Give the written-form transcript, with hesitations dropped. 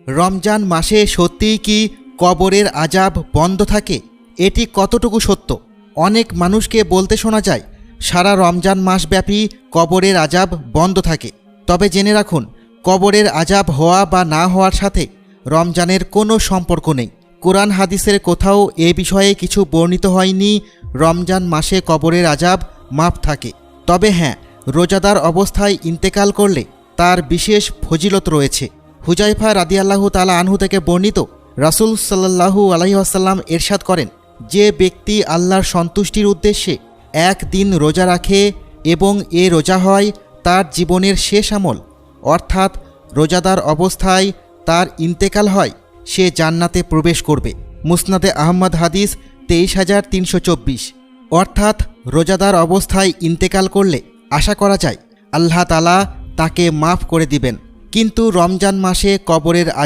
রমজান মাসে সত্যিই কি কবরের আযাব বন্ধ থাকে? এটি কতটুকু সত্য? অনেক মানুষকে বলতে শোনা যায় সারা রমজান মাসব্যাপী কবরের আযাব বন্ধ থাকে। তবে জেনে রাখুন, কবরের আযাব হওয়া বা না হওয়ার সাথে রমজানের কোনো সম্পর্ক নেই। কোরআন হাদিসের কোথাও এ বিষয়ে কিছু বর্ণিত হয়নি রমজান মাসে কবরের আযাব মাফ থাকে। তবে হ্যাঁ, রোজাদার অবস্থায় ইন্তেকাল করলে তার বিশেষ ফজিলত রয়েছে। হুজাইফা রাদিয়াল্লাহু তাআলা আনহু থেকে বর্ণিত, রাসূল সাল্লাল্লাহু আলাইহি ওয়াসাল্লাম ইরশাদ করেন, যে ব্যক্তি আল্লাহর সন্তুষ্টির উদ্দেশ্যে একদিন রোজা রাখে এবং এ রোজা হয় তার জীবনের শেষ আমল, অর্থাৎ রোজাদার অবস্থায় তার ইন্তেকাল হয়, সে জান্নাতে প্রবেশ করবে। মুসনাদে আহমদ হাদিস 23,324। অর্থাৎ রোজাদার অবস্থায় ইন্তেকাল করলে আশা করা যায় আল্লাহ তাআলা তাকে মাফ করে দিবেন। কিন্তু রমজান মাসে কবরের